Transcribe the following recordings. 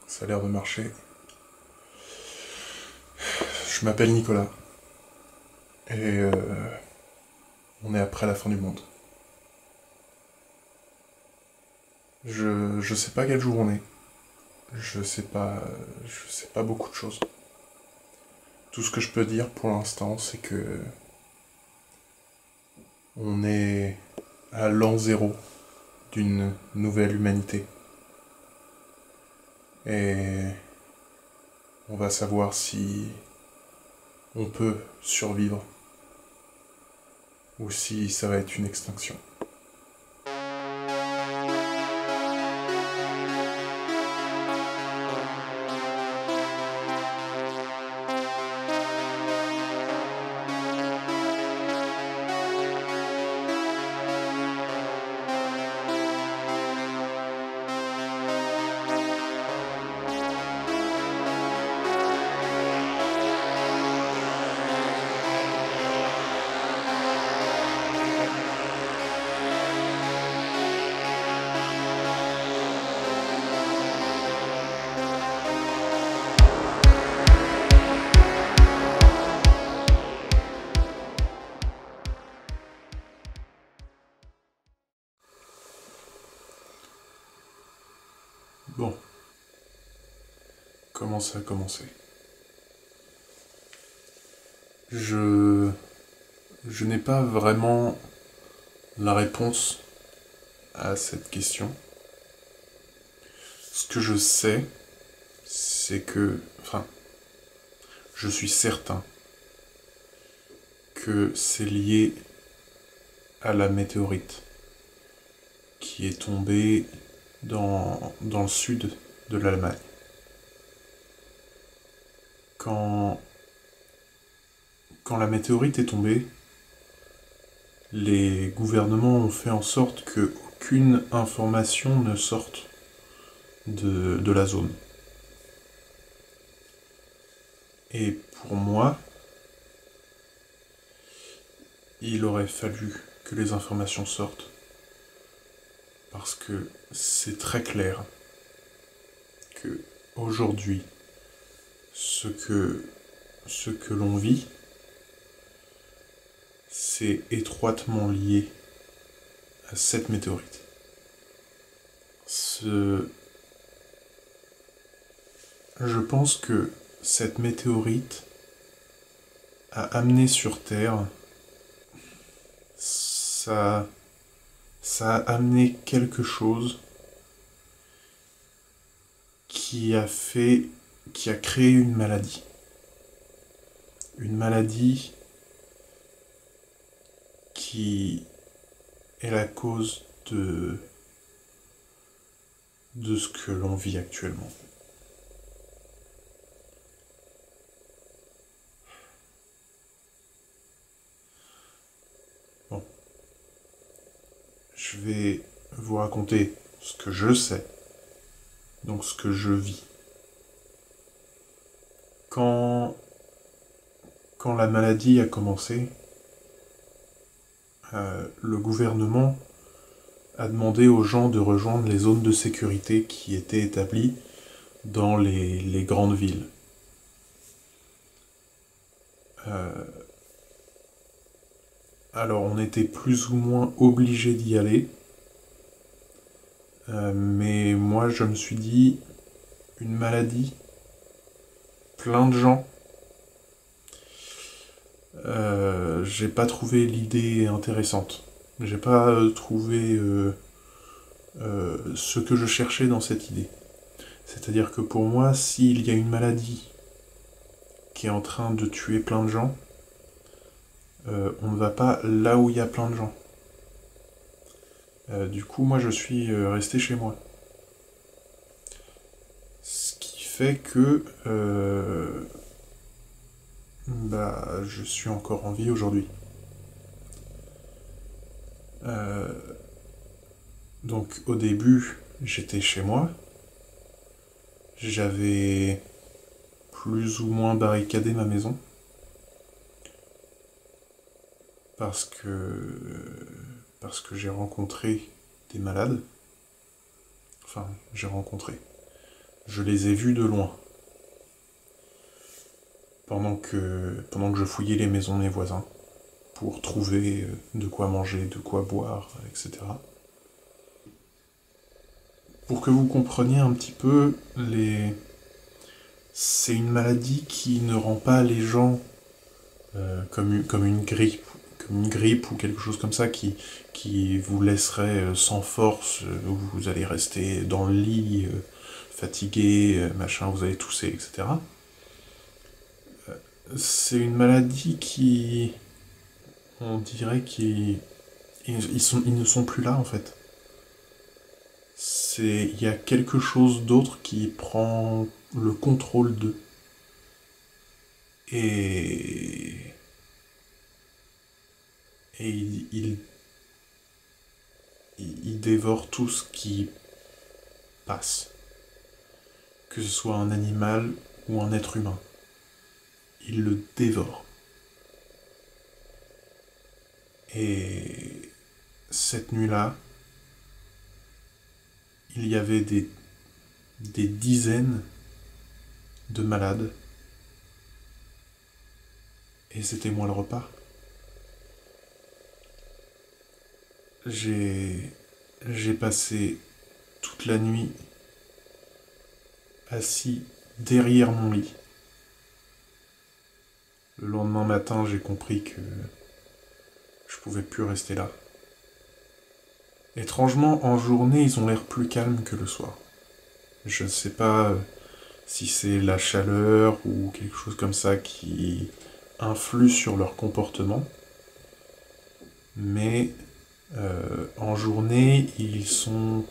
Ça a l'air de marcher. Je m'appelle Nicolas. Et on est après la fin du monde. Je sais pas quel jour on est. Je sais pas beaucoup de choses. Tout ce que je peux dire pour l'instant, c'est que on est à l'an zéro d'une nouvelle humanité. Et on va savoir si on peut survivre ou si ça va être une extinction. Bon, comment ça a commencé? Je... Je n'ai pas vraiment la réponse à cette question. Ce que je sais, c'est que... Enfin, je suis certain que c'est lié à la météorite qui est tombée dans le sud de l'Allemagne. Quand, quand la météorite est tombée, les gouvernements ont fait en sorte que aucune information ne sorte de la zone. Et pour moi, il aurait fallu que les informations sortent. Parce que c'est très clair que aujourd'hui, ce que l'on vit, c'est étroitement lié à cette météorite. Je pense que cette météorite a amené sur Terre, ça, ça a amené quelque chose qui a créé une maladie. Une maladie qui est la cause de ce que l'on vit actuellement. Bon, je vais vous raconter ce que je sais, donc ce que je vis. Quand, quand la maladie a commencé, le gouvernement a demandé aux gens de rejoindre les zones de sécurité qui étaient établies dans les grandes villes. Alors on était plus ou moins obligé d'y aller, mais moi je me suis dit, une maladie, plein de gens, j'ai pas trouvé l'idée intéressante. J'ai pas trouvé ce que je cherchais dans cette idée. C'est-à-dire que pour moi, s'il y a une maladie qui est en train de tuer plein de gens, on ne va pas là où il y a plein de gens. Du coup, moi, je suis resté chez moi. Ce qui fait que je suis encore en vie aujourd'hui. Donc, au début, j'étais chez moi. J'avais plus ou moins barricadé ma maison. Parce que j'ai rencontré des malades. Enfin, j'ai rencontré. Je les ai vus de loin. Pendant que je fouillais les maisons des voisins pour trouver de quoi manger, de quoi boire, etc. Pour que vous compreniez un petit peu, c'est une maladie qui ne rend pas les gens comme une grippe ou quelque chose comme ça qui vous laisserait sans force, où vous allez rester dans le lit, fatigué, machin, vous allez tousser, etc. C'est une maladie qui, on dirait ils ne sont plus là en fait. Il y a quelque chose d'autre qui prend le contrôle d'eux. Et, et il dévore tout ce qui passe. Que ce soit un animal ou un être humain. Il le dévore. Et cette nuit-là, il y avait des dizaines de malades. Et c'était moi le repas. J'ai passé toute la nuit assis derrière mon lit. Le lendemain matin, j'ai compris que je pouvais plus rester là. Étrangement, en journée, ils ont l'air plus calmes que le soir. Je ne sais pas si c'est la chaleur ou quelque chose comme ça qui influe sur leur comportement, mais en journée, ils sont...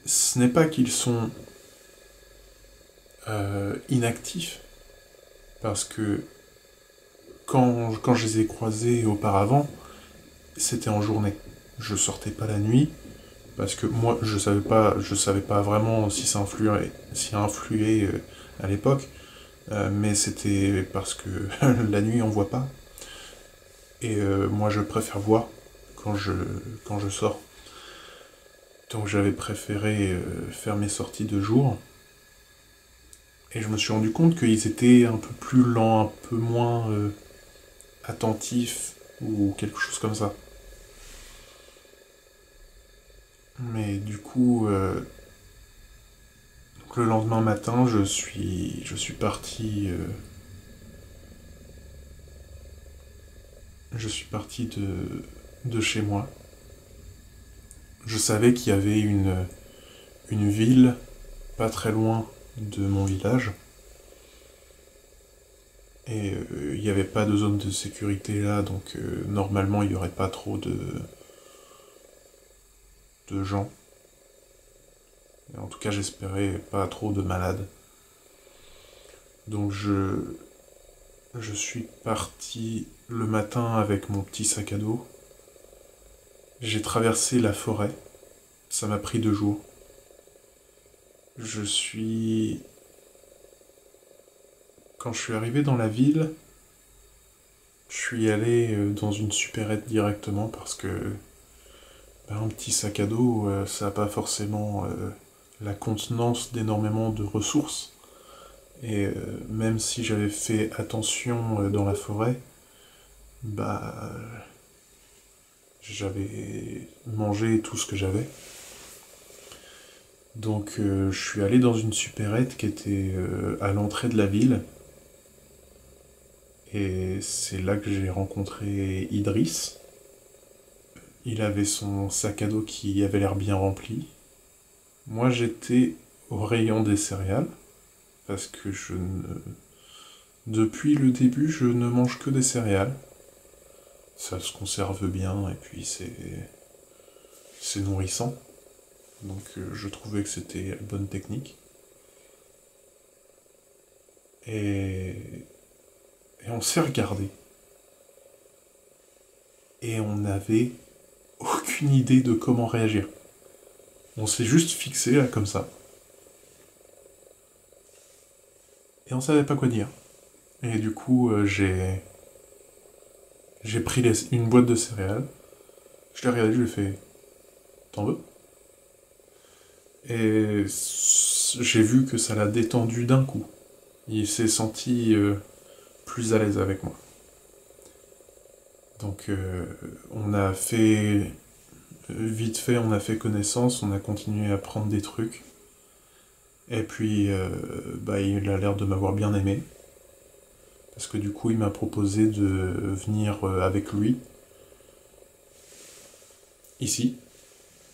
Ce n'est pas qu'ils sont inactifs, parce que quand je les ai croisés auparavant, c'était en journée. Je sortais pas la nuit, parce que moi, je savais pas vraiment si ça influait à l'époque, mais c'était parce que la nuit, on voit pas. Et moi, je préfère voir quand je sors. Donc j'avais préféré faire mes sorties de jour. Et je me suis rendu compte qu'ils étaient un peu plus lents, un peu moins attentifs ou quelque chose comme ça. Mais du coup, donc le lendemain matin, je suis parti, de chez moi. Je savais qu'il y avait une ville pas très loin de mon village. Et il n'y avait pas de zone de sécurité là, donc normalement il n'y aurait pas trop de gens. Et en tout cas j'espérais pas trop de malades. Donc je suis parti le matin avec mon petit sac à dos. J'ai traversé la forêt. Ça m'a pris 2 jours. Je suis... Quand je suis arrivé dans la ville, je suis allé dans une supérette directement parce que un petit sac à dos, ça n'a pas forcément la contenance d'énormément de ressources. Et même si j'avais fait attention dans la forêt, bah j'avais mangé tout ce que j'avais. Donc je suis allé dans une supérette qui était à l'entrée de la ville. Et c'est là que j'ai rencontré Idriss. Il avait son sac à dos qui avait l'air bien rempli. Moi j'étais au rayon des céréales, parce que depuis le début, je ne mange que des céréales. Ça se conserve bien et puis c'est nourrissant. Donc je trouvais que c'était la bonne technique. Et, et on s'est regardé. Et on n'avait aucune idée de comment réagir. On s'est juste fixé là comme ça. Et on savait pas quoi dire. Et du coup, j'ai pris une boîte de céréales. Je l'ai regardé, je lui ai fait: t'en veux? Et j'ai vu que ça l'a détendu d'un coup. Il s'est senti plus à l'aise avec moi. Donc on a fait, vite fait, on a fait connaissance, on a continué à prendre des trucs. Et puis, il a l'air de m'avoir bien aimé. Parce que du coup, il m'a proposé de venir avec lui, ici,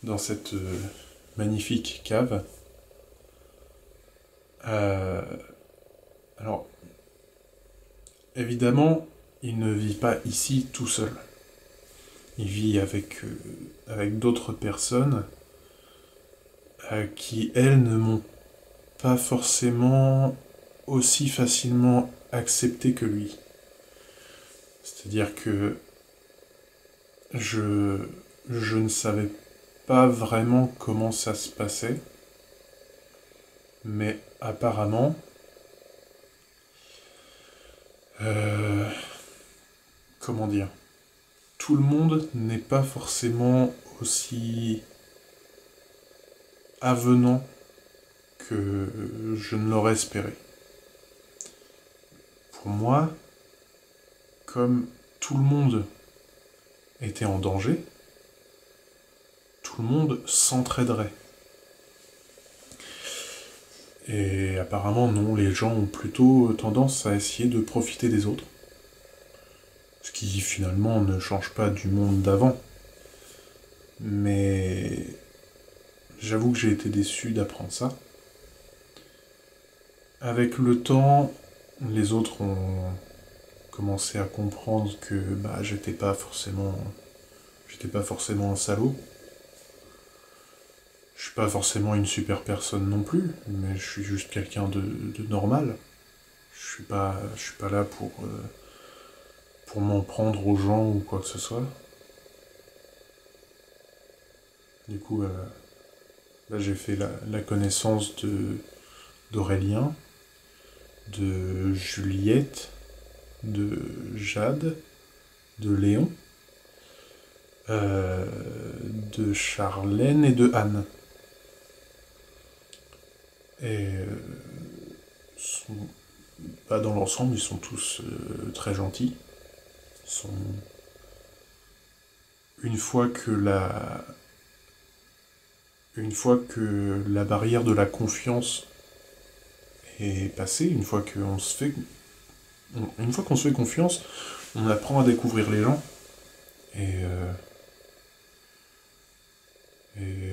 dans cette magnifique cave. Euh, alors, évidemment, il ne vit pas ici tout seul. Il vit avec d'autres personnes qui, elles, ne m'ont pas forcément aussi facilement accepté que lui. C'est-à-dire que je, je ne savais pas vraiment comment ça se passait, mais apparemment, euh, comment dire, tout le monde n'est pas forcément aussi avenant que je ne l'aurais espéré. Pour moi, comme tout le monde était en danger, tout le monde s'entraiderait. Et apparemment non, les gens ont plutôt tendance à essayer de profiter des autres. Ce qui finalement ne change pas du monde d'avant. Mais j'avoue que j'ai été déçu d'apprendre ça. Avec le temps, les autres ont commencé à comprendre que j'étais pas forcément un salaud. Je suis pas forcément une super personne non plus, mais je suis juste quelqu'un de normal. Je suis pas là pour m'en prendre aux gens ou quoi que ce soit. Du coup, j'ai fait la connaissance d'Aurélien, de Juliette, de Jade, de Léon, de Charlène et de Anne. Et dans l'ensemble, ils sont tous très gentils. Ils sont... Une fois que la barrière de la confiance est passée, une fois qu'on se fait confiance, on apprend à découvrir les gens. Et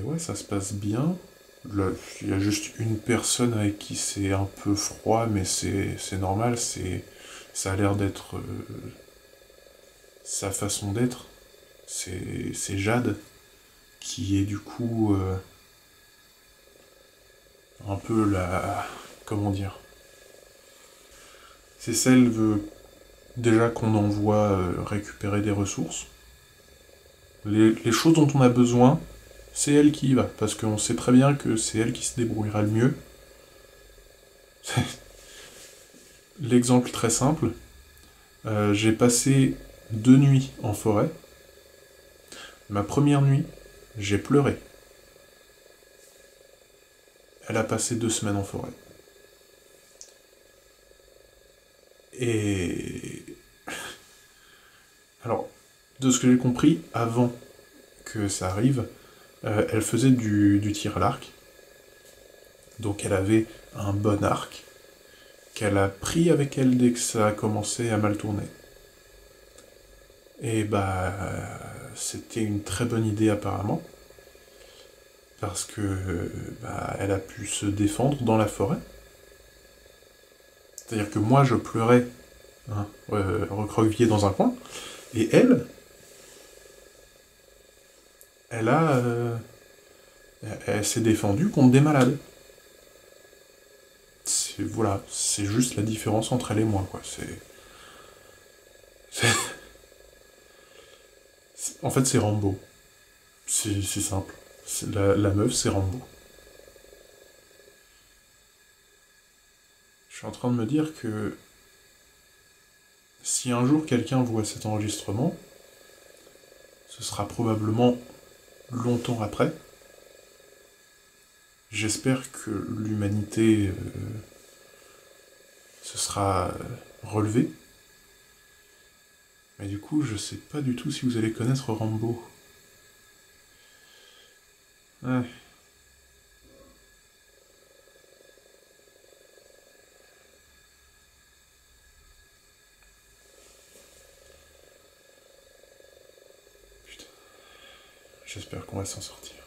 ouais, ça se passe bien. Là, il y a juste une personne avec qui c'est un peu froid, mais c'est normal, ça a l'air d'être sa façon d'être. C'est Jade, qui est du coup un peu la... Comment dire? C'est celle déjà qu'on envoie récupérer des ressources. Les choses dont on a besoin, c'est elle qui y va, parce qu'on sait très bien que c'est elle qui se débrouillera le mieux. L'exemple très simple, j'ai passé 2 nuits en forêt. Ma première nuit, j'ai pleuré. Elle a passé 2 semaines en forêt. Et... Alors, de ce que j'ai compris, avant que ça arrive, elle faisait du tir à l'arc. Donc elle avait un bon arc qu'elle a pris avec elle dès que ça a commencé à mal tourner. Et c'était une très bonne idée apparemment, parce que elle a pu se défendre dans la forêt. C'est-à-dire que moi je pleurais, recroquevillé dans un coin, et elle s'est défendue contre des malades. Voilà, c'est juste la différence entre elle et moi, quoi. En fait, c'est Rambo. C'est simple. La meuf, c'est Rambo. Je suis en train de me dire que si un jour quelqu'un voit cet enregistrement, ce sera probablement longtemps après. J'espère que l'humanité se sera relevée. Mais du coup, je sais pas du tout si vous allez connaître Rambo. Ouais. Putain. J'espère qu'on va s'en sortir.